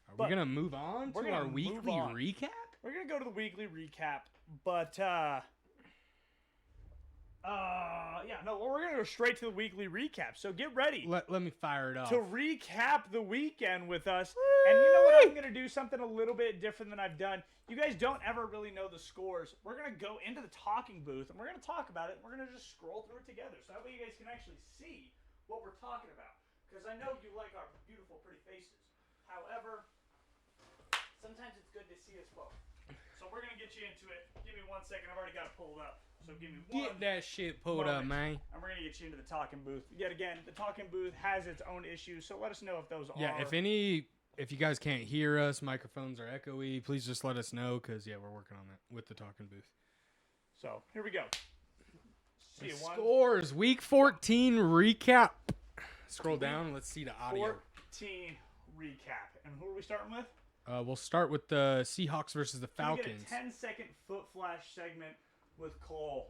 Are we going to move on to our weekly recap? We're going to go to the weekly recap, but we're going to go straight to the weekly recap. So get ready. Let me fire it off. To recap the weekend with us. And you know what? I'm going to do something a little bit different than I've done. You guys don't ever really know the scores. We're going to go into the talking booth, and we're going to talk about it. We're going to just scroll through it together. So that way you guys can actually see what we're talking about. Because I know you like our beautiful, pretty faces. However, sometimes it's good to see us both. So we're going to get you into it. Give me 1 second. I've already got it pulled up. So give me one. Get that shit pulled up, man. And we're going to get you into the talking booth. Yet again, the talking booth has its own issues. So let us know if those are. Yeah, if you guys can't hear us, microphones are echoey, please just let us know. Because, yeah, we're working on that with the talking booth. So here we go. See you scores. Week 14 recap. Scroll down. Let's see the audio. 14 recap. And who are we starting with? We'll start with the Seahawks versus the Falcons. We get a 10-second foot flash segment with Cole.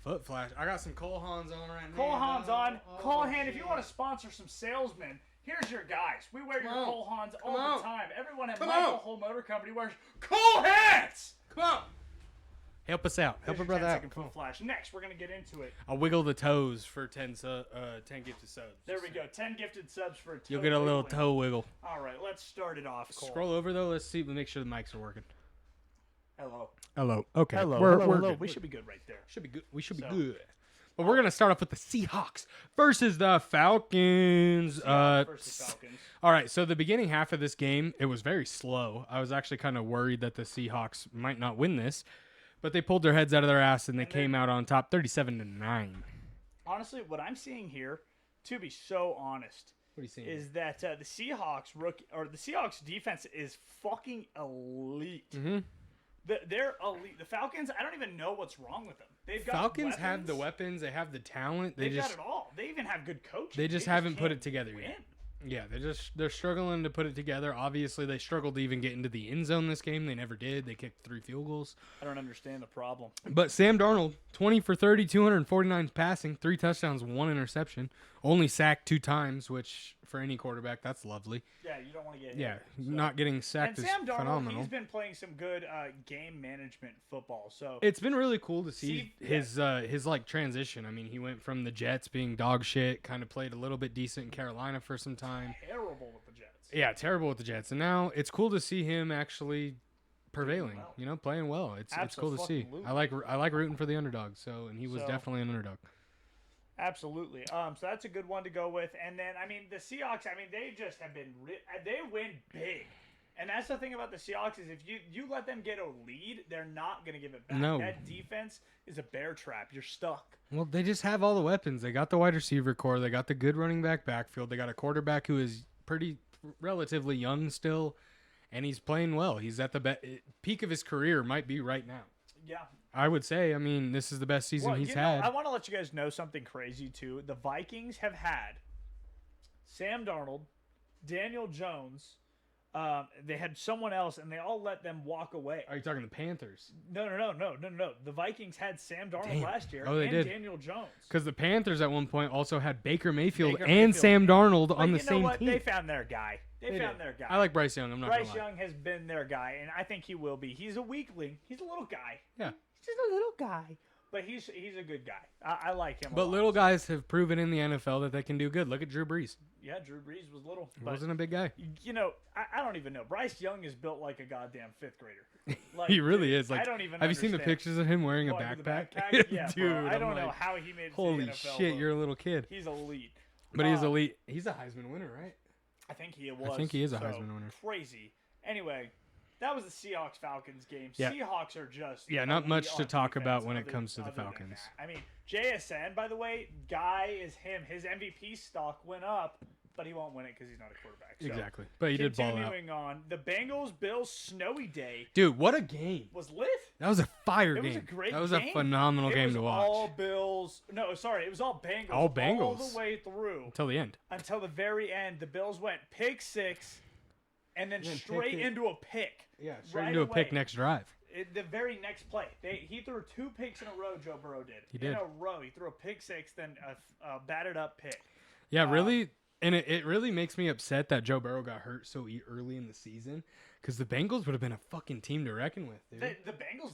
Foot flash. I got some Cole Hans on right now. Cole Hans on. Cole Hand, if you want to sponsor some salesmen, here's your guys. We wear your Cole Hans all the time. Everyone at Michael Whole Motor Company wears Cole Hands. Come on. Help us out. Help a brother out. Foot flash. Next, we're going to get into it. I'll wiggle the toes for 10 gifted subs. There we go. 10 gifted subs for a toe. You'll get a little toe wiggle. All right, let's start it off, Cole. Scroll over, though. Let's see. Make sure the mics are working. Hello. Okay. Hello. We're We should be good right there. Should be good. We should be good. But we're going to start off with the Seahawks versus the Falcons. Falcons. All right, so the beginning half of this game, it was very slow. I was actually kind of worried that the Seahawks might not win this. But they pulled their heads out of their ass and they came out on top 37-9. Honestly, what I'm seeing here, to be so honest, what are you seeing? Is that the Seahawks defense is fucking elite. Mm-hmm. They're elite. The Falcons, I don't even know what's wrong with them. They've got Falcons weapons. have the weapons, they have the talent. They've got it all. They even have good coaching. They just haven't put it together win. yet. Yeah, they're struggling to put it together. Obviously, they struggled to even get into the end zone this game. They never did. They kicked 3 field goals. I don't understand the problem. But Sam Darnold, 20 for 30, 249 passing, 3 touchdowns, 1 interception. Only sacked 2 times, which for any quarterback, that's lovely. Yeah, you don't want to get hit. Yeah, not getting sacked is Sam Darnold, phenomenal. He's been playing some good game management football. So it's been really cool to see his like transition. I mean, he went from the Jets being dog shit, kind of played a little bit decent in Carolina for some time. Terrible with the Jets. Yeah, terrible with the Jets. And now it's cool to see him actually prevailing, playing well. It's cool to see. I like rooting for the underdog. And he was definitely an underdog. Absolutely. So that's a good one to go with. And then, I mean, the Seahawks, they just have been they win big. And that's the thing about the Seahawks is if you let them get a lead, they're not going to give it back. No. That defense is a bear trap. You're stuck. Well, they just have all the weapons. They got the wide receiver core. They got the good running back backfield. They got a quarterback who is relatively young still, and he's playing well. He's at the peak of his career, might be right now. Yeah. I would say, this is the best season he's had. I want to let you guys know something crazy, too. The Vikings have had Sam Darnold, Daniel Jones. They had someone else, and they all let them walk away. Are you talking the Panthers? No. The Vikings had Sam Darnold last year and Daniel Jones. Because the Panthers at one point also had Baker Mayfield and Sam Darnold on the same team. They found their guy. They found their guy. I like Bryce Young. Bryce Young has been their guy, and I think he will be. He's a weakling. He's a little guy. Yeah. He's just a little guy. But he's a good guy. I like him a But lot. Little guys have proven in the NFL that they can do good. Look at Drew Brees. Yeah, Drew Brees was little. He wasn't a big guy. I don't even know. Bryce Young is built like a goddamn 5th grader. Like, he really is. I don't even Have you seen the pictures of him wearing a backpack? Yeah, dude. Bro, I don't know how he made it holy to the NFL. Shit, you're a little kid. He's elite. But he's elite. He's a Heisman winner, right? I think he was. I think he is a Heisman winner. Crazy. Anyway, that was the Seahawks-Falcons game. Yeah. Seahawks are just not much to talk about when it comes to the Falcons. JSN, by the way, guy is him. His MVP stock went up, but he won't win it because he's not a quarterback. So, exactly. But he did ball out. Continuing on, the Bengals-Bills snowy day. Dude, what a game. Was lit. That was a fire game. It was a great game. That was a phenomenal game to watch. All Bills. No, sorry. It was all Bengals. All Bengals. All the way through. Until the end. Until the very end. The Bills went pick 6 and then straight into a pick. Yeah, straight into a pick next drive. The very next play. He threw 2 picks in a row, Joe Burrow did. He did. In a row. He threw a pick 6, then a batted up pick. Yeah, really, And it really makes me upset that Joe Burrow got hurt so early in the season, because the Bengals would have been a fucking team to reckon with, dude. The Bengals,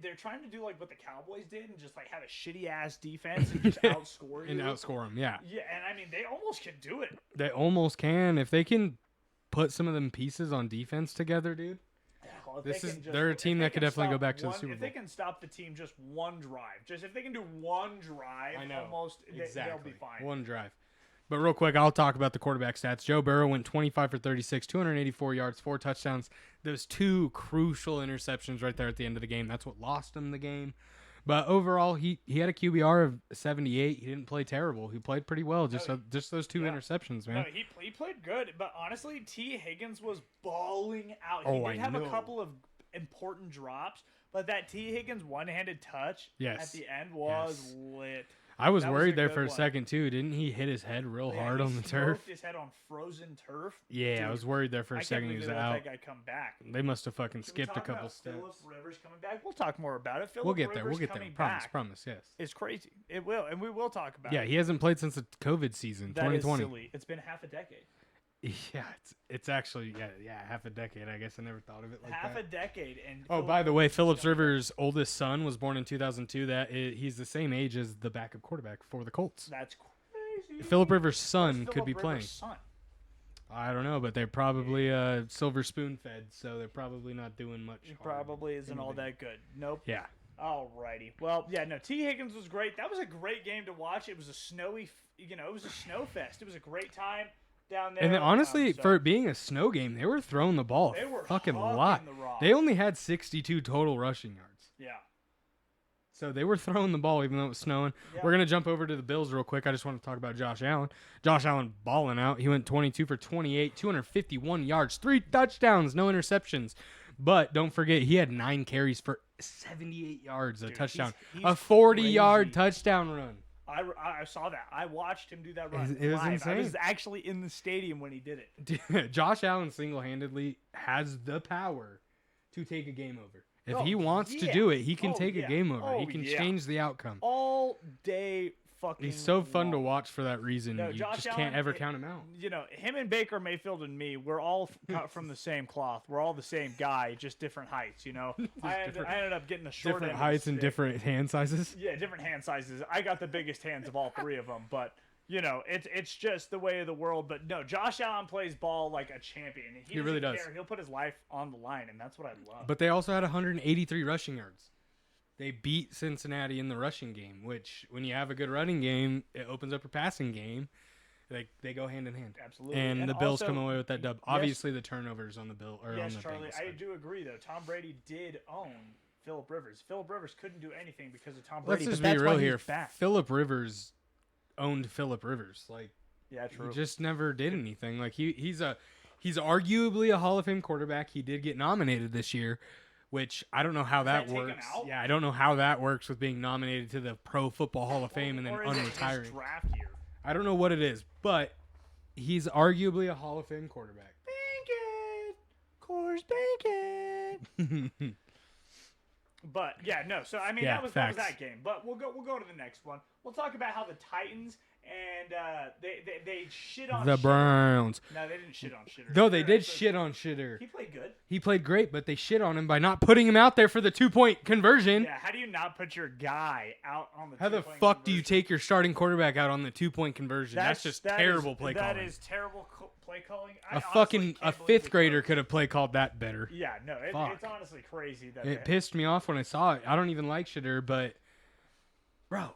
they're trying to do like what the Cowboys did and just like have a shitty ass defense and just outscore you. And outscore them, yeah. Yeah, and I mean they almost can do it. They almost can if they can put some of them pieces on defense together, dude. Well, They're a team that could definitely go back to the Super Bowl. If they can stop the team just one drive, just if they can do one drive, I know. almost Exactly. they'll be fine. One drive. But real quick, I'll talk about the quarterback stats. Joe Burrow went 25 for 36, 284 yards, 4 touchdowns. Those 2 crucial interceptions right there at the end of the game. That's what lost him the game. But overall, he had a QBR of 78. He didn't play terrible. He played pretty well. Just those 2 interceptions, man. No, he played good. But honestly, T. Higgins was balling out. Oh, he did have I know. a couple of important drops, but that T. Higgins one-handed touch at the end was lit. I was That worried a there good for a one. second, too. Didn't he hit his head real hard on the turf? He his head on frozen turf. Yeah, Dude, I was worried there for a second he was out. That guy come back. They must have fucking Can we skipped a talk couple about steps. Phillip Rivers coming back. We'll talk more about it. We'll get there. Rivers We'll get there. coming Promise. back Promise. Yes. It's crazy. It will, and we will talk about Yeah, it. he hasn't played since the COVID season, That 2020. is silly. It's been half a decade. Yeah, it's actually half a decade. I guess I never thought of it like Half that. a decade. And Oh, by the way, Phillips Rivers' oldest son was born in 2002. He's the same age as the backup quarterback for the Colts. That's crazy. Philip Rivers' son What's could be Phillip playing. Rivers' son? I don't know, but they're probably silver spoon fed, so they're probably not doing much. He probably isn't all that good. Nope. Yeah. Alrighty. Well, yeah, no, T. Higgins was great. That was a great game to watch. It was a snowy, it was a snow fest. It was a great time down there. And then, honestly, So for it being a snow game, they were throwing the ball they were fucking a hucking lot. the rock. They only had 62 total rushing yards. Yeah. So they were throwing the ball even though it was snowing. Yeah. We're going to jump over to the Bills real quick. I just want to talk about Josh Allen. Josh Allen balling out. He went 22 for 28, 251 yards, 3 touchdowns, no interceptions. But don't forget, he had 9 carries for 78 yards, a touchdown. he's a 40-yard crazy. touchdown run. I saw that. I watched him do that run It was live. insane. I was actually in the stadium when he did it. Dude, Josh Allen single-handedly has the power to take a game over. If he wants to do it, he can take a game over. He can change the outcome. All day fucking He's so fun to long. watch for that reason. No, You Josh just Allen, can't ever count him out. Him and Baker Mayfield and me, we're all cut from the same cloth. We're all the same guy, just different heights, I ended up getting the short Different end of the heights and stick. different hand sizes. Yeah, different hand sizes. I got the biggest hands of all 3 of them, but it's just the way of the world. But no, Josh Allen plays ball like a champion. He really doesn't does. care. He'll put his life on the line, and that's what I love. But they also had 183 rushing yards. They beat Cincinnati in the rushing game, which when you have a good running game, it opens up your passing game. They go hand in hand. Absolutely. And the Bills also, come away with that dub. Obviously, the turnovers on the Bill or yes, on the Charlie, Bengals I side. do agree though. Tom Brady did own Phillip Rivers. Phillip Rivers couldn't do anything because of Tom Brady. Let's just but be that's real why here. He's back. Phillip Rivers owned Phillip Rivers. Yeah, true. He just never did anything. He's arguably a Hall of Fame quarterback. He did get nominated this year, which I don't know how that take him works. out? Yeah, I don't know how that works with being nominated to the Pro Football Hall of Fame and then Or is it his unretiring. draft year. I don't know what it is, but he's arguably a Hall of Fame quarterback. Bacon, course bacon. But yeah, no. So I mean, Yeah, that was that game. But we'll go to the next one. We'll talk about how the Titans and they shit on The Shitter. Browns. No, they didn't shit on Shitter. No, they Shitter did actually- shit on Shitter. He played good. He played great, but they shit on him by not putting him out there for the 2-point conversion. Yeah. How do you not put your guy out on the? How the two-point fuck do you conversion? take your starting quarterback out on the 2-point conversion? That's just terrible play calling. That is terrible play calling. A fifth grader could have play called that better. Yeah, no, Fuck. it's honestly crazy that It pissed me off when I saw it. I don't even like Shitter, but bro,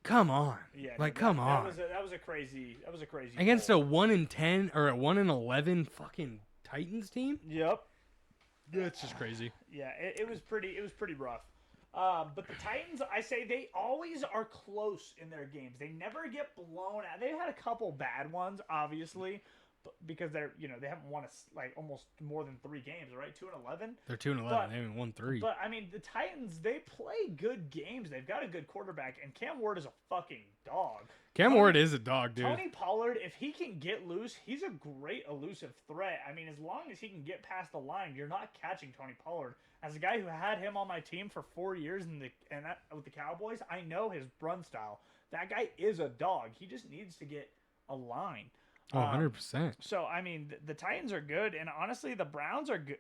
come on. Yeah, come on. That was a crazy. Against goal. a 1-10 or a 1-11 fucking Titans team? Yep. That's just crazy. Yeah, it was pretty rough. But the Titans, I say they always are close in their games. They never get blown out. They've had a couple bad ones, obviously, because they're they haven't won almost more than 3 games, right? 2-11. They're 2-11. They haven't won 3. But I mean, the Titans, they play good games. They've got a good quarterback, and Cam Ward is a fucking dog. Cam Ward is a dog, dude. Tony Pollard, if he can get loose, he's a great elusive threat. I mean, as long as he can get past the line, you're not catching Tony Pollard. As a guy who had him on my team for 4 years with the Cowboys, I know his run style. That guy is a dog. He just needs to get a line. Oh, 100%. So, I mean, the Titans are good, and honestly, the Browns are good.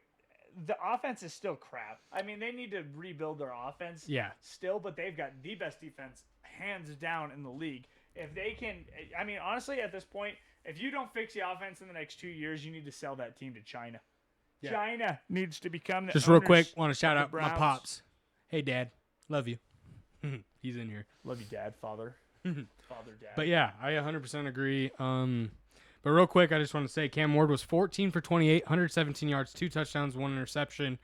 The offense is still crap. I mean, they need to rebuild their offense still, but they've got the best defense, hands down, in the league. If they can, I mean, honestly, at this point, if you don't fix the offense in the next 2 years, you need to sell that team to China. Yeah. China needs to become the Just real quick, want to shout the out my Browns. pops. Hey, Dad. Love you. He's in here. Love you, Dad, Father. Father, Dad. But yeah, I 100% agree. But real quick, I just want to say Cam Ward was 14 for 28, 117 yards, 2 touchdowns, 1 interception.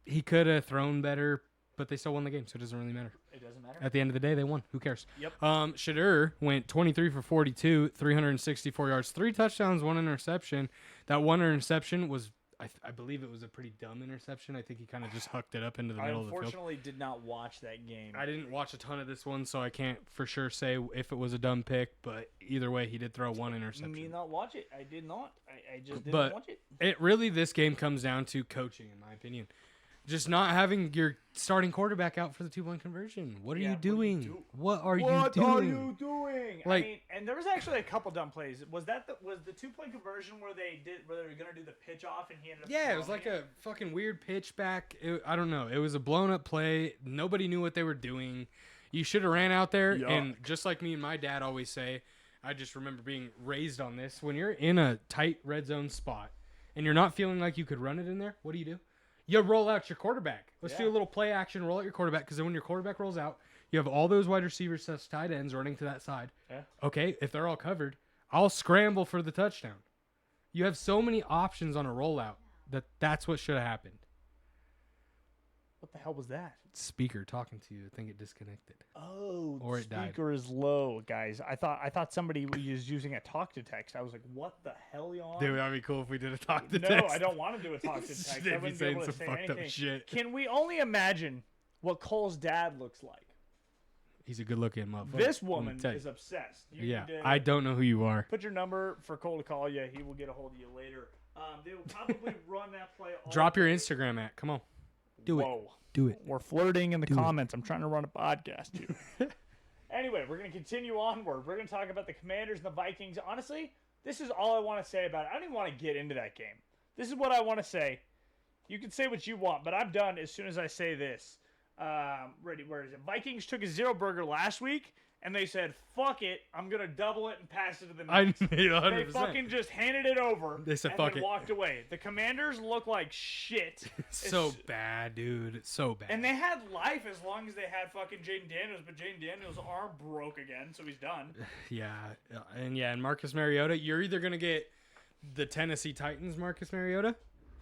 He could have thrown better, but they still won the game, so it doesn't really matter. It doesn't matter. At the end of the day, they won. Who cares? Yep. Shadur went 23 for 42, 364 yards, 3 touchdowns, 1 interception. That 1 interception was, I believe it was a pretty dumb interception. I think he kind of just hucked it up into the middle of the field. I unfortunately did not watch that game. I didn't watch a ton of this one, so I can't for sure say if it was a dumb pick, but either way, he did throw 1 interception. You mean not watch it? I did not. I just didn't watch it. This game comes down to coaching, in my opinion. Just not having your starting quarterback out for the 2-point conversion. What are you doing? What are you doing? Like, I mean, and there was actually a couple dumb plays. Was the 2-point conversion where they were gonna do the pitch off and he ended up? Yeah, it was like a fucking weird pitch back. I don't know. It was a blown up play. Nobody knew what they were doing. You should have ran out there. Yuck. And just like me and my dad always say, I just remember being raised on this. When you're in a tight red zone spot and you're not feeling like you could run it in there, what do? You roll out your quarterback. Let's do a little play action, roll out your quarterback, because then when your quarterback rolls out, you have all those wide receivers, tight ends running to that side. Yeah. Okay, if they're all covered, I'll scramble for the touchdown. You have so many options on a rollout that's what should have happened. What the hell was that? Speaker talking to you. I think it disconnected. Oh, or the it died. speaker is low, guys. I thought somebody was using a talk to text. I was like, what the hell, y'all? Dude, that'd be cool if we did a talk to No, text. I don't want to do a talk to text. They'd I be wouldn't be saying able to some say fucked up anything. shit. Can we only imagine what Cole's dad looks like? He's a good-looking motherfucker. This woman is obsessed. Yeah, I don't know who you are. Put your number for Cole to call you. He will get a hold of you later. They will probably run that play. Drop your Instagram at. Come on. Do it. Do it. We're flirting in the comments. I'm trying to run a podcast here. Anyway, we're going to continue onward. We're going to talk about the Commanders and the Vikings. Honestly, this is all I want to say about it. I don't even want to get into that game. This is what I want to say. You can say what you want, but I'm done as soon as I say this. Ready? Where is it? Vikings took a 0 burger last week, and they said, fuck it, I'm going to double it and pass it to the Knicks. They fucking just handed it over. They said, and fuck then it. Walked away. The Commanders look like shit. So bad, dude. It's so bad. And they had life as long as they had fucking Jaden Daniels, but Jaden Daniels' arm broke again, so he's done. And Marcus Mariota, you're either going to get the Tennessee Titans Marcus Mariota,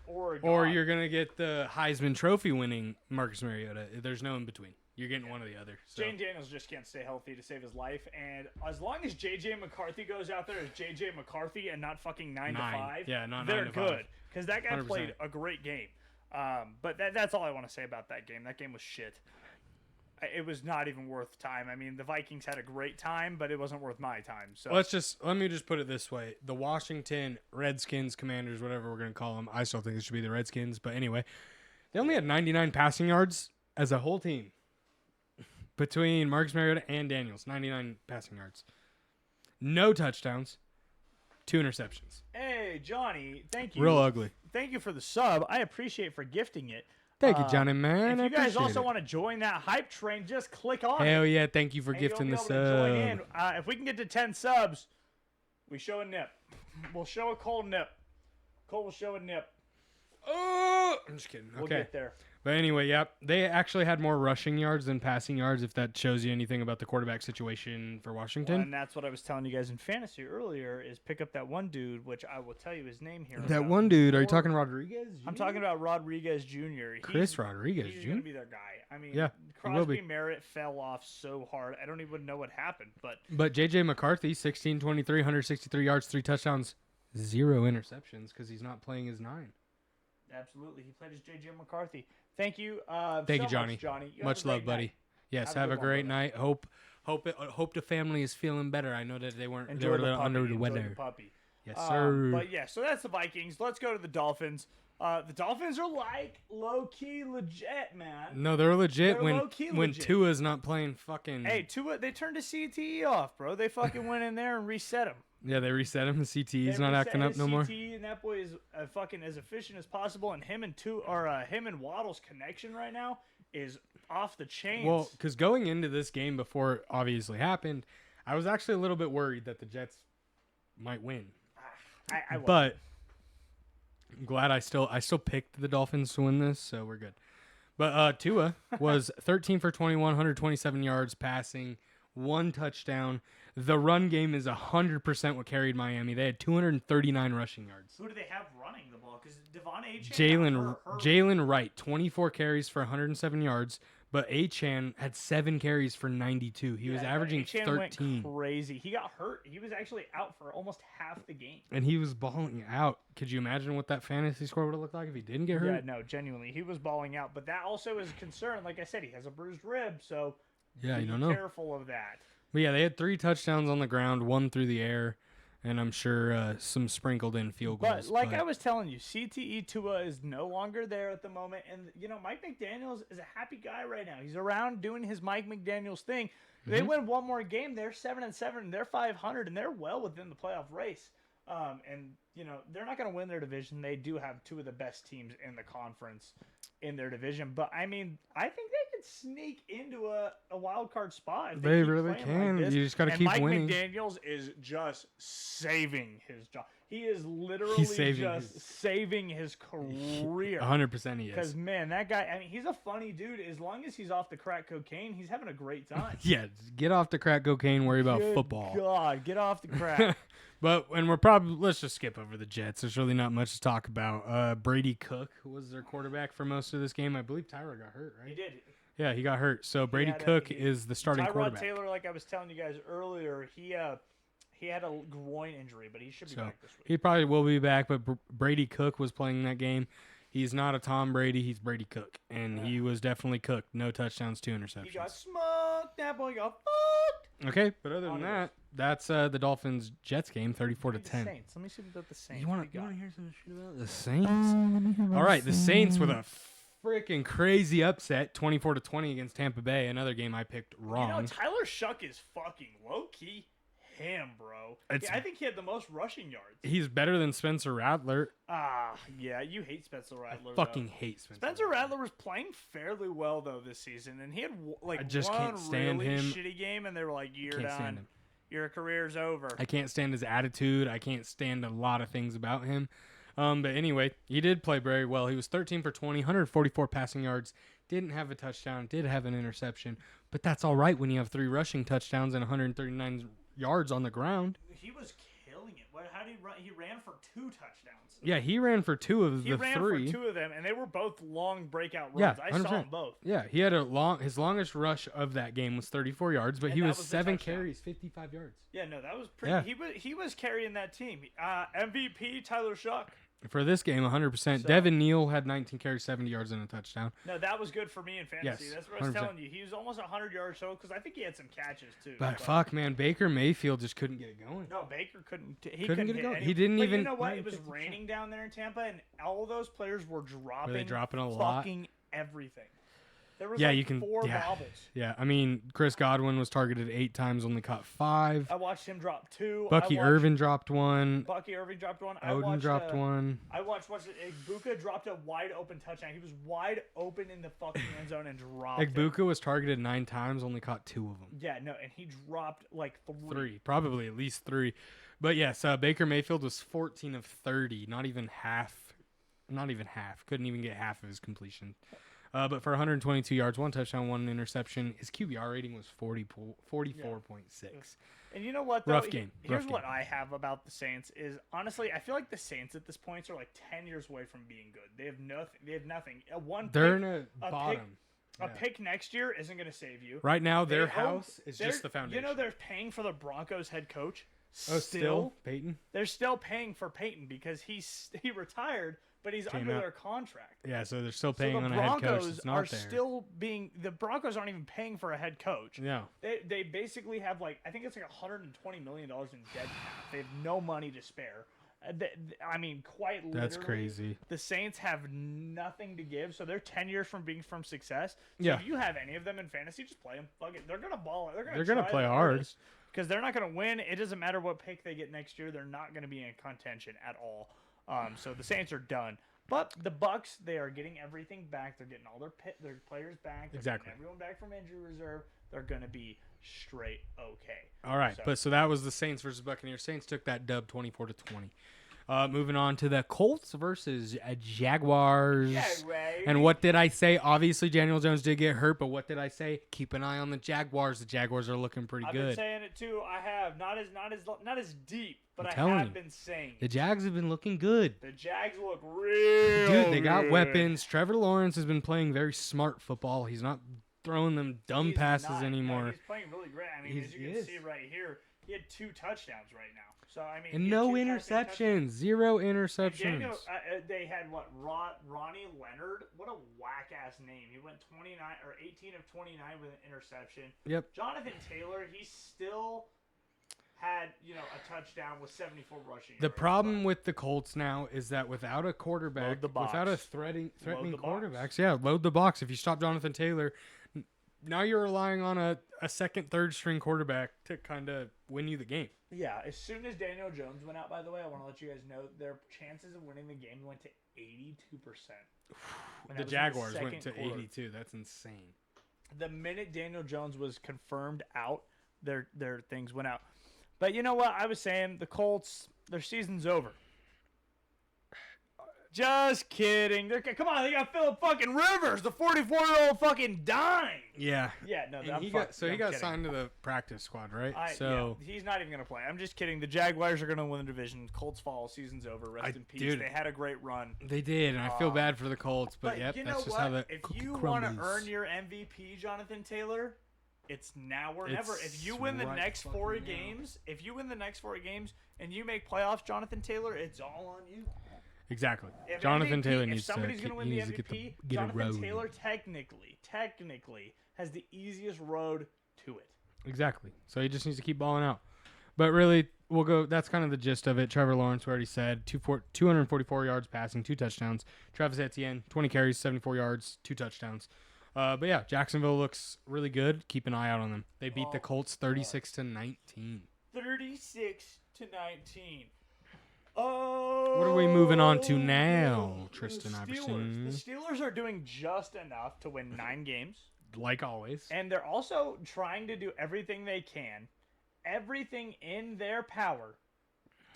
or you're going to get the Heisman Trophy winning Marcus Mariota. There's no in between. You're getting one or the other. So. Jaden Daniels just can't stay healthy to save his life, and as long as J.J. McCarthy goes out there as J.J. McCarthy and not fucking 9 to 5, yeah, not they're 9 to 5. good because that guy 100%. played a great game. But that's all I want to say about that game. That game was shit. It was not even worth time. I mean, the Vikings had a great time, but it wasn't worth my time. So let me just put it this way: the Washington Redskins, Commanders, whatever we're gonna call them, I still think it should be the Redskins. But anyway, they only had 99 passing yards as a whole team between Marcus Mariota and Daniels. 99 passing yards, no touchdowns, 2 interceptions. Hey, Johnny, thank you. Real ugly. Thank you for the sub. I appreciate for gifting it. Thank you, Johnny, man. If you guys also want to join that hype train, just click on it. Hell yeah, thank you for gifting the sub. If we can get to 10 subs, we show a nip. We'll show a Cole nip. Cole will show a nip. Oh, I'm just kidding. Okay. We'll get there. But anyway, yep. They actually had more rushing yards than passing yards, if that shows you anything about the quarterback situation for Washington. Well, and that's what I was telling you guys in fantasy earlier, is pick up that one dude, which I will tell you his name here. That one dude, are you talking Rodriguez Jr.? I'm talking about Rodriguez Jr. Chris Rodriguez Jr.? He's going to be their guy. I mean, yeah, Crosby Merritt fell off so hard. I don't even know what happened. But J.J. McCarthy, 16-23, 163 yards, 3 touchdowns, 0 interceptions because he's not playing his 9. Absolutely. He played as J.J. McCarthy. Thank you. Thank you, Johnny. Much love, buddy. Night. Yes, have a great night. Hope the family is feeling better. I know that they were a little under the weather. The puppy. Yes, sir. But yeah, so that's the Vikings. Let's go to the Dolphins. The Dolphins are like low-key legit, man. No, they're legit They're when Tua's not playing fucking. Hey, Tua, they turned the CTE off, bro. They fucking went in there and reset him. Yeah, they reset him. The CT. He's They not reset acting up his no more. CT, and that boy is fucking as efficient as possible. And him and him and Waddle's connection right now is off the chains. Well, because going into this game before it obviously happened, I was actually a little bit worried that the Jets might win. But I'm glad I still picked the Dolphins to win this, so we're good. But Tua was 13 for 21, 127 yards passing, 1 touchdown. The run game is 100% what carried Miami. They had 239 rushing yards. Who do they have running the ball? Because Devon Jalen Wright, 24 carries for 107 yards, but Achan had 7 carries for 92. He was averaging Achan 13. Went crazy. He got hurt. He was actually out for almost half the game. And he was balling out. Could you imagine what that fantasy score would have looked like if he didn't get hurt? Yeah, no, genuinely. He was balling out. But that also is a concern. Like I said, he has a bruised rib, so yeah, you don't know. Be careful of that. But yeah, they had 3 touchdowns on the ground, 1 through the air, and I'm sure some sprinkled in field goals. But I was telling you, CTE Tua is no longer there at the moment. And, Mike McDaniels is a happy guy right now. He's around doing his Mike McDaniels thing. They win one more game. They're 7-7. They're 500, and they're well within the playoff race. They're not going to win their division. They do have 2 of the best teams in the conference in their division. But, I think they could sneak into a wild card spot. If they really can. Like you just got to keep winning. Mike McDaniels is just saving his job. He is literally saving his career. 100% he is. Because, man, that guy, he's a funny dude. As long as he's off the crack cocaine, he's having a great time. Yeah, get off the crack cocaine, worry about football. God, get off the crack. Let's just skip over the Jets. There's really not much to talk about. Brady Cook was their quarterback for most of this game. I believe Tyra got hurt, right? He did. Yeah, he got hurt. So Brady Cook is the starting quarterback. Tyrod Taylor, like I was telling you guys earlier, he had a groin injury, but he should be back this week. He probably will be back, but Brady Cook was playing that game. He's not a Tom Brady. He's Brady Cook, and he was definitely cooked. No touchdowns, 2 interceptions. He got smoked. That boy got fucked. Okay, but other than that, that's the Dolphins-Jets game, 34-10. Saints. Let me see about the Saints. You want to hear some shit about the Saints? All right, the Saints with a freaking crazy upset, 24-20 against Tampa Bay. Another game I picked wrong. Tyler Shuck is fucking low-key him, bro. I think he had the most rushing yards. He's better than Spencer Rattler. Yeah, you hate Spencer Rattler. I fucking hate Spencer Rattler was playing fairly well though this season, and he had I just one can't stand really him. shitty game, and they were like, "You're done. Your career's over." I can't stand his attitude. I can't stand a lot of things about him. But anyway, he did play very well. He was 13 for 20, 144 passing yards. Didn't have a touchdown. Did have an interception, but that's all right when you have 3 rushing touchdowns and 139 yards on the ground. He was killing it. How did he run? He ran for 2 touchdowns. Yeah, he ran for 2 of the 3. He ran for 2 of them, and they were both long breakout runs. Yeah, 100%. I saw them both. Yeah, he had his longest rush of that game was 34 yards, but he was 7 carries, 55 yards. Yeah, no, that was pretty. Yeah. He was carrying that team. MVP Tyler Shuck. For this game, 100%. Devin Neal had 19 carries, 70 yards, and a touchdown. No, that was good for me in fantasy. Yes, that's what I was telling you. He was almost 100 yards so because I think he had some catches too. But fuck, man, Baker Mayfield just couldn't get it going. No, Baker couldn't. He couldn't get it going. He didn't even. You know what? It was raining down there in Tampa, and all of those players were dropping. Were they dropping a lot? Fucking everything. There was 4 bobbles. Yeah, I mean, Chris Godwin was targeted 8 times, only caught 5. I watched him drop 2. Irvin dropped 1. Irvin dropped 1. Odin dropped 1. I watched Igbuka dropped a wide open touchdown. He was wide open in the fucking end zone and dropped Igbuka was targeted 9 times, only caught 2 of them. Yeah, no, and he dropped like 3. Probably at least 3. But yes, Baker Mayfield was 14 of 30, not even half. Couldn't even get half of his completion. But for 122 yards, 1 touchdown, 1 interception, his QBR rating was 44.6. And you know what, though? Rough game. Here's what I have about the Saints is, honestly, I feel like the Saints at this point are like 10 years away from being good. They have nothing. They're in a bottom. A pick next year isn't going to save you. Right now, their house is just the foundation. You know they're paying for the Broncos head coach. Still Peyton? They're still paying for Peyton because he retired, but he's under their contract. Yeah, so they're still paying on a head coach that's not there. The Broncos aren't even paying for a head coach. No. They basically have I think it's like $120 million in dead cap. They have no money to spare. I mean, quite literally. That's crazy. The Saints have nothing to give, so they're 10 years from being success. So yeah. If you have any of them in fantasy, just play them. Fuck it. They're gonna ball. They're gonna play hard. because they're not going to win. It doesn't matter what pick they get next year. They're not going to be in contention at all. So the Saints are done. But the Bucks, they are getting everything back. They're getting all their players back. They're Exactly. getting everyone back from injury reserve. They're going to be straight okay. All right, so that was the Saints versus Buccaneers. Saints took that dub 24-20. Moving on to the Colts versus Jaguars. And what did I say? Obviously, Daniel Jones did get hurt, but what did I say? Keep an eye on the Jaguars. The Jaguars are looking pretty good. I've been saying it too. I have not as deep, but I'm I have been saying the Jags have been looking good. The Jags look real. Dude, they got good. weapons. Trevor Lawrence has been playing very smart football. He's not throwing them dumb passes anymore. No, he's playing really great. I mean, as you can see right here, he had 2 touchdowns right now. So I mean, and no interceptions, 0 interceptions. Daniel, they had what? Ronnie Leonard. What a whack ass name. He went 18 of 29 with an interception. Yep. Jonathan Taylor, he still had a touchdown with 74 rushing. The problem with the Colts now is that without a quarterback, without a threatening quarterbacks, load the box. If you stop Jonathan Taylor, now you're relying on a second, third string quarterback to kind of win you the game. Yeah, as soon as Daniel Jones went out, by the way, I want to let you guys know their chances of winning the game went to 82%. The Jaguars went to 82. That's insane. The minute Daniel Jones was confirmed out, their things went out. But you know what? I was saying the Colts, their season's over. Just kidding. Come on, they got Phillip fucking Rivers, the 44-year-old fucking dime. Yeah. Yeah, no, and he got signed to the practice squad, right? He's not even going to play. I'm just kidding. The Jaguars are going to win the division. Colts fall. Season's over. Rest in peace. They had a great run. They did, and I feel bad for the Colts, but you know that's just what? how the If you want to earn your MVP, Jonathan Taylor, it's now or never. If you win the next 4 games, and you make playoffs, Jonathan Taylor, it's all on you. Exactly. If Jonathan Taylor if needs to somebody's going to win the MVP, get Jonathan Taylor technically has the easiest road to it. Exactly. So he just needs to keep balling out. But really, we'll go. That's kind of the gist of it. Trevor Lawrence, we already said, 244 yards passing, 2 touchdowns. Travis Etienne, 20 carries, 74 yards, 2 touchdowns. But yeah, Jacksonville looks really good. Keep an eye out on them. They beat the Colts 36-19. 36-19. What are we moving on to now, Tristan Iverson? The Steelers are doing just enough to win 9 games. Like always. And they're also trying to do everything they can, everything in their power,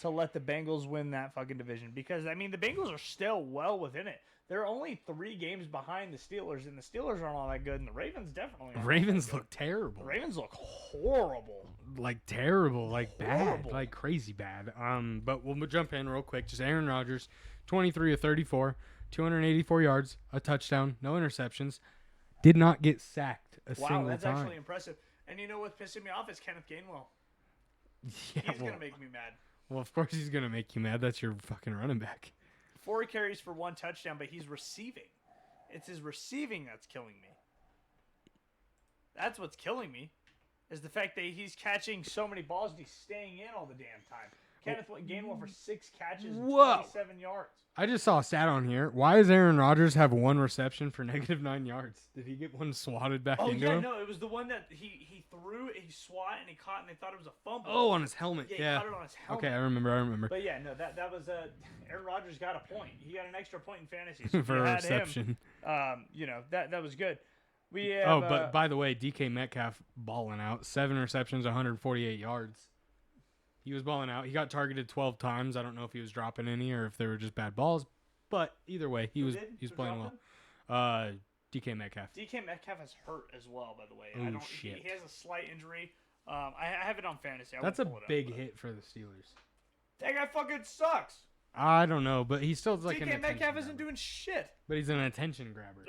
to let the Bengals win that fucking division. Because, I mean, the Bengals are still well within it. They're only 3 games behind the Steelers, and the Steelers aren't all that good, and the Ravens definitely aren't. Ravens look terrible. The Ravens look horrible. Like terrible, like bad, like crazy bad. But we'll jump in real quick. Just Aaron Rodgers, 23 of 34, 284 yards, a touchdown, no interceptions. Did not get sacked a single time. Wow, that's actually impressive. And you know what's pissing me off is Kenneth Gainwell. Yeah, he's going to make me mad. Well, of course he's going to make you mad. That's your fucking running back. 4 carries for 1 touchdown, but he's receiving. It's his receiving that's killing me. That's what's killing me, is the fact that he's catching so many balls and he's staying in all the damn time. Kenneth Gainwell for 6 catches and 27 yards. I just saw a stat on here. Why does Aaron Rodgers have 1 reception for -9 yards? Did he get one swatted back into him? No, it was the one that he threw, he swat, and he caught, and they thought it was a fumble. Oh, on his helmet. Yeah, he caught it on his helmet. Okay, I remember. But yeah, no, that was Aaron Rodgers got a point. He got an extra point in fantasy. So for a reception. That was good. We have, but by the way, DK Metcalf balling out. 7 receptions, 148 yards. He was balling out. He got targeted 12 times. I don't know if he was dropping any or if they were just bad balls. But either way, he was playing well. DK Metcalf. DK Metcalf is hurt as well, by the way. Oh, shit. He has a slight injury. I have it on fantasy. That's a big hit for the Steelers. That guy fucking sucks. I don't know, but he still like DK Metcalf isn't doing shit. But he's an attention grabber.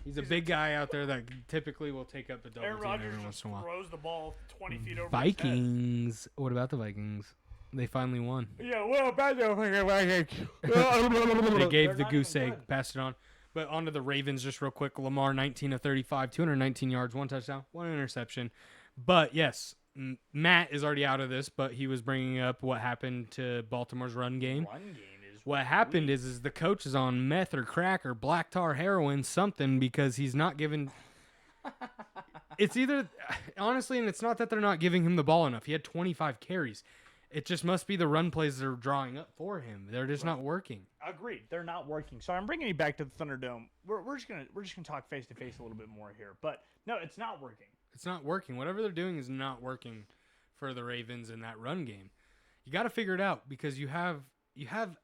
He's a big guy out there that typically will take up the double team every once in a while. Throws the ball 20 feet over Vikings. What about the Vikings? They finally won. Yeah, well, about the Vikings. They gave the goose egg, passed it on. But on to the Ravens just real quick. Lamar, 19 of 35, 219 yards, 1 touchdown, 1 interception. But, yes, Matt is already out of this, but he was bringing up what happened to Baltimore's run game. What happened is the coach is on meth or crack or black tar heroin, something, because he's not giving It's either, honestly, and it's not that they're not giving him the ball enough. He had 25 carries. It just must be the run plays that are drawing up for him. They're just not working. Agreed. They're not working. So I'm bringing you back to the Thunderdome. We're just gonna talk face to face a little bit more here. But no, it's not working. It's not working. Whatever they're doing is not working for the Ravens in that run game. You got to figure it out because you have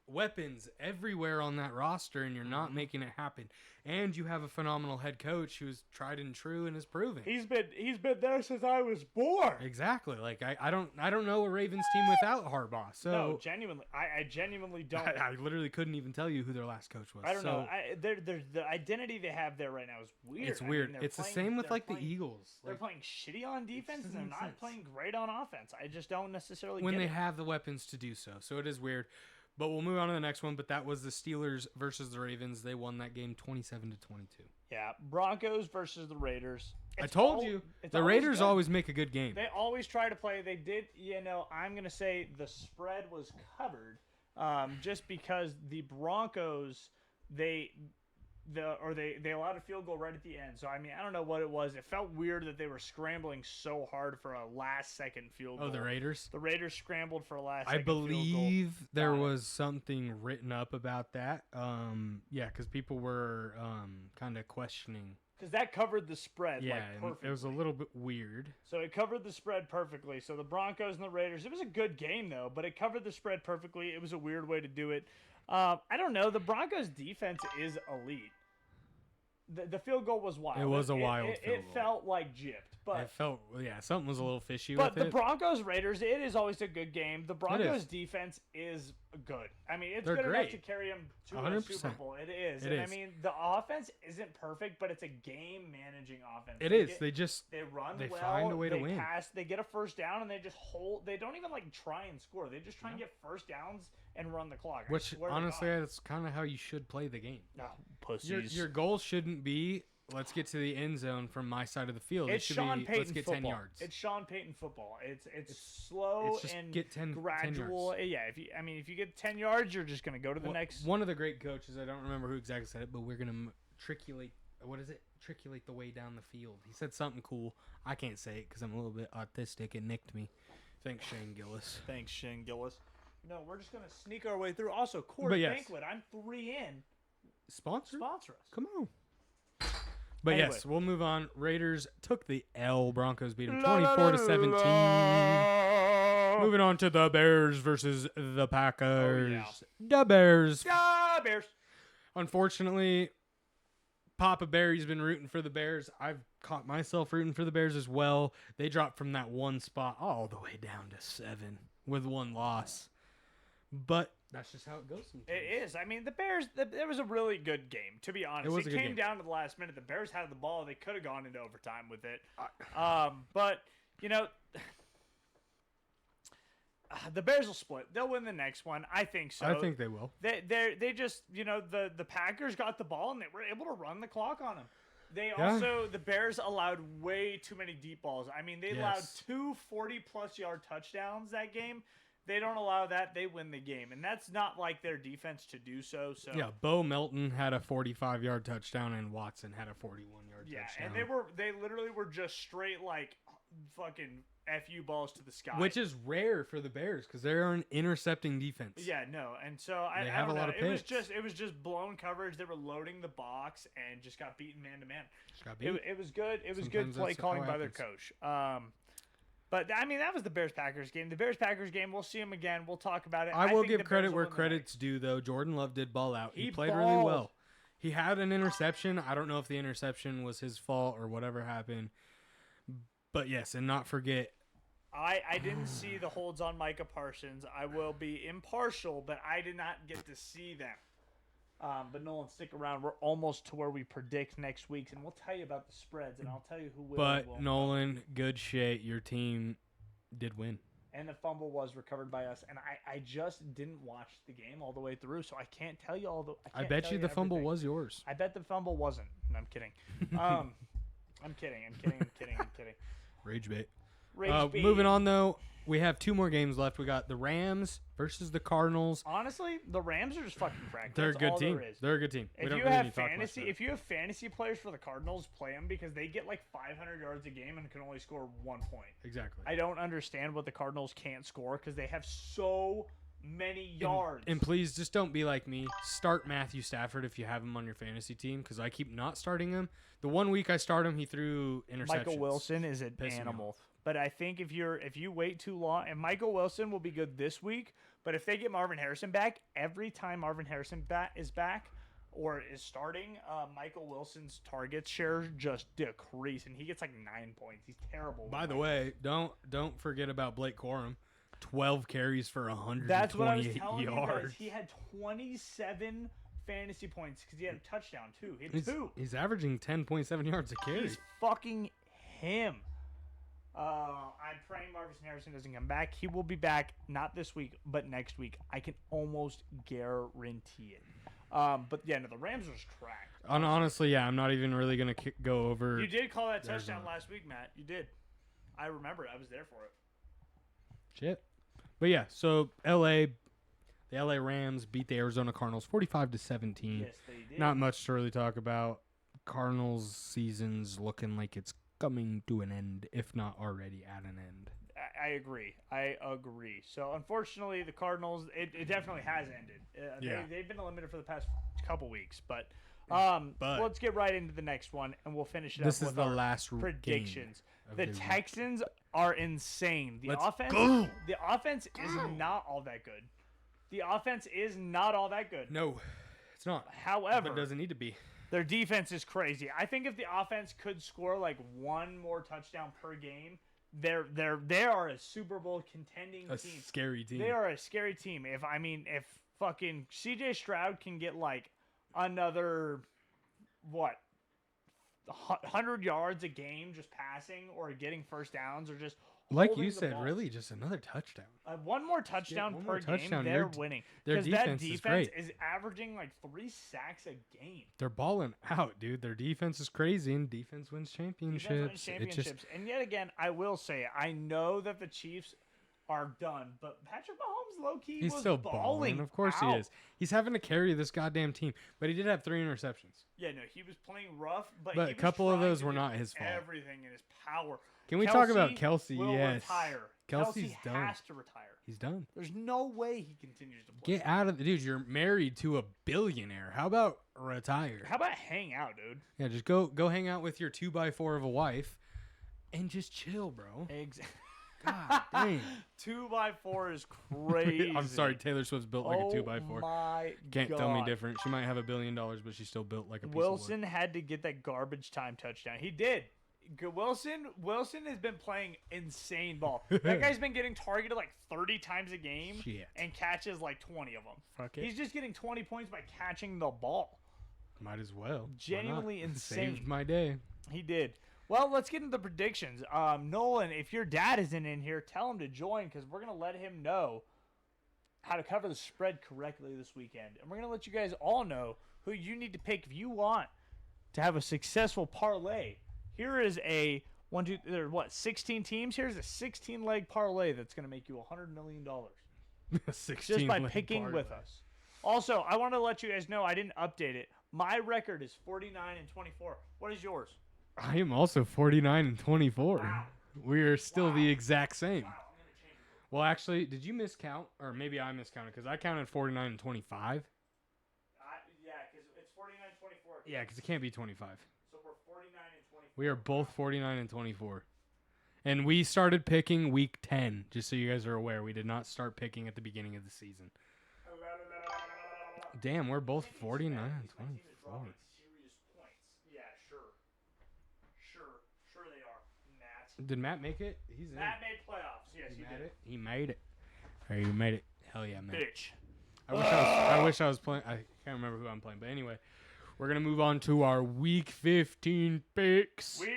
weapons everywhere on that roster, and you're not making it happen. And you have a phenomenal head coach who's tried and true and is proven. He's been there since I was born. Exactly. Like I don't know a Ravens team without Harbaugh. So no, genuinely, I genuinely don't. I literally couldn't even tell you who their last coach was. I don't know. There's the identity they have there right now is weird. It's weird. It's the same with like the Eagles. They're playing shitty on defense and they're not playing great on offense. I just don't necessarily when get they it. have the weapons to do so. So it is weird. But we'll move on to the next one. But that was the Steelers versus the Ravens. They won that game 27-22. Yeah, Broncos versus the Raiders. I told you, the Raiders always make a good game. They always try to play. They did, I'm going to say the spread was covered just because the Broncos, they allowed a field goal right at the end. So, I mean, I don't know what it was. It felt weird that they were scrambling so hard for a last-second field goal. Oh, the Raiders? The Raiders scrambled for a last-second I field goal. believe there was something written up about that. Yeah, because people were kind of questioning. Because that covered the spread perfectly. It was a little bit weird. So it covered the spread perfectly. So the Broncos and the Raiders, it was a good game, though, but it covered the spread perfectly. It was a weird way to do it. I don't know. The Broncos' defense is elite. The field goal was wild. It was a wild field goal. It felt like gypped. But it felt, something was a little fishy with it. But the Broncos-Raiders, it is always a good game. The Broncos' defense is good. I mean, it's good enough to carry them to a Super Bowl. It is. I mean, the offense isn't perfect, but it's a game-managing offense. It is. They run well. They find a way to win. Pass. They get a first down, and they just hold. They don't even, try and score. They just try and get first downs and run the clock. Which, honestly, that's kind of how you should play the game. No, pussies. Your goal shouldn't be, let's get to the end zone from my side of the field. It's Sean Payton let's get football. 10 yards. It's Sean Payton football. It's slow it's just and get 10, gradual. 10 yards. Yeah, if you get 10 yards, you're just going to go to the next. One of the great coaches, I don't remember who exactly said it, but we're going to triculate. What is it? Triculate the way down the field. He said something cool. I can't say it because I'm a little bit autistic. It nicked me. Thanks, Shane Gillis. No, we're just going to sneak our way through. Also, Coors Banquet, I'm 3 in. Sponsor us. Come on. But anyway. Yes, we'll move on. Raiders took the L. Broncos beat them 24-17. Moving on to the Bears versus the Packers. Oh, yeah. The Bears. The Bears. Unfortunately, Papa Barry's been rooting for the Bears. I've caught myself rooting for the Bears as well. They dropped from that one spot all the way down to 7 with one loss. But that's just how it goes sometimes. It is. I mean, the Bears, it was a really good game, to be honest. It came down to the last minute. The Bears had the ball. They could have gone into overtime with it. But, the Bears will split. They'll win the next one. I think so. I think they will. They just, the Packers got the ball, and they were able to run the clock on them. The Bears allowed way too many deep balls. I mean, they allowed 2 40-plus yard touchdowns that game. They don't allow that, they win the game. And that's not like their defense to do so. Yeah, Bo Melton had a 45-yard touchdown and Watson had a 41-yard touchdown. Yeah, and they literally were just straight fucking FU balls to the sky. Which is rare for the Bears because they're an intercepting defense. Yeah, no. And so I have don't a lot know. of picks. It was just blown coverage. They were loading the box and just got beaten man to man. It was good. It was Sometimes good play calling by their happens. coach. But, I mean, that was the Bears-Packers game. The Bears-Packers game, we'll see them again. We'll talk about it. I will think give the credit Bears where will win credit's due, though. Jordan Love did ball out. He played balled. really well. He had an interception. I don't know if the interception was his fault or whatever happened. But, yes, and not forget. I didn't see the holds on Micah Parsons. I will be impartial, but I did not get to see them. But Nolan, stick around. We're almost to where we predict next week, and we'll tell you about the spreads, and I'll tell you who will and But, won't. Nolan, good shit. Your team did win. And the fumble was recovered by us, and I just didn't watch the game all the way through, so I can't tell you all the. I bet you the fumble was yours. I bet the fumble wasn't. No, I'm kidding. I'm kidding. Rage bait. Moving on, though, we have 2 more games left. We got the Rams versus the Cardinals. Honestly, the Rams are just fucking cracked. They're a That's good all team. there is. They're a good team. If you have fantasy players for the Cardinals, play them because they get like 500 yards a game and can only score 1 point. Exactly. I don't understand what the Cardinals can't score because they have so many yards. And please just don't be like me. Start Matthew Stafford if you have him on your fantasy team because I keep not starting him. The 1 week I start him, he threw interceptions. Michael Wilson is an animal. But I think if you wait too long, and Michael Wilson will be good this week, but if they get Marvin Harrison back, every time Marvin Harrison is back or is starting, Michael Wilson's target share just decrease, and he gets like 9 points. He's terrible. By the way, don't forget about Blake Corum. 12 carries for 128 That's what I was telling yards. you guys. He had 27 fantasy points because he had a touchdown too. He had 2. He's averaging 10.7 yards a carry. He's fucking him. I'm praying Marvin Harrison doesn't come back. He will be back not this week, but next week. I can almost guarantee it. But yeah, no, the Rams are just cracked. Honestly, yeah, I'm not even really gonna go over. You did call that touchdown last week, Matt. You did. I remember it. I was there for it. Shit. But yeah, so the LA Rams beat the Arizona Cardinals 45-17. Yes, they did. Not much to really talk about. Cardinals season's looking like it's coming to an end, if not already at an end. I agree. So unfortunately, the Cardinals, it definitely has ended. They've been eliminated for the past couple weeks, but let's get right into the next one, and we'll finish it up with our last predictions. The Texans are insane. The offense is not all that good. The offense is not all that good. No, it's not. However, it doesn't need to be. Their defense is crazy. I think if the offense could score like 1 more touchdown per game, they are a Super Bowl contending team. A scary team. They are a scary team. If fucking CJ Stroud can get like another 100 yards a game just passing or getting first downs or just like you said, really just another touchdown. 1 more touchdown per game, they're winning. Their defense is great. Is averaging like 3 sacks a game. They're balling out, dude. Their defense is crazy, and defense wins championships. And yet again, I will say, I know that the Chiefs are done, but Patrick Mahomes, low-key, he's still balling. Of course he is. He's having to carry this goddamn team, but he did have 3 interceptions. Yeah, no, he was playing rough, but a couple of those were not his fault. Everything in his power. Can we talk about Kelsey? Yes. Retire. Kelsey's done. Has to retire. He's done. There's no way he continues to play. Get out of the dude. You're married to a billionaire. How about retire? How about hang out, dude? Yeah, just go hang out with your 2x4 of a wife, and just chill, bro. Exactly. God dang. 2x4 is crazy. I'm sorry, Taylor Swift's built like a 2x4. Oh my Can't God. tell me different. She might have $1 billion, but she's still built like a piece Wilson of wood. had to get that garbage time touchdown. He did. Wilson has been playing insane ball. That guy's been getting targeted like 30 times a game and catches like 20 of them. Fuck it. He's just getting 20 points by catching the ball. Might as well. Genuinely insane. Saved my day. He did. Well, let's get into the predictions. Nolan, if your dad isn't in here, tell him to join because we're going to let him know how to cover the spread correctly this weekend. And we're going to let you guys all know who you need to pick if you want to have a successful parlay. Here is a 16 teams? Here's a 16-leg parlay that's going to make you $100 million. Just by picking parlay with us. Also, I want to let you guys know I didn't update it. My record is 49-24. What is yours? I am also 49-24. Wow. We are still the exact same. Wow, well, actually, did you miscount? Or maybe I miscounted because I counted 49-25. Yeah, because it's 49-24. Yeah, because it can't be 25. So we're 49-24. We are both 49-24. And we started picking week 10, just so you guys are aware. We did not start picking at the beginning of the season. Damn, we're both 49-24. Sure they are. Matt. Did Matt make it? He's in. Matt made playoffs. Yes, he did. He made it. Hey, you made it. Hell yeah, man. Bitch. I wish I was playing. I can't remember who I'm playing. But anyway, we're going to move on to our week 15 picks.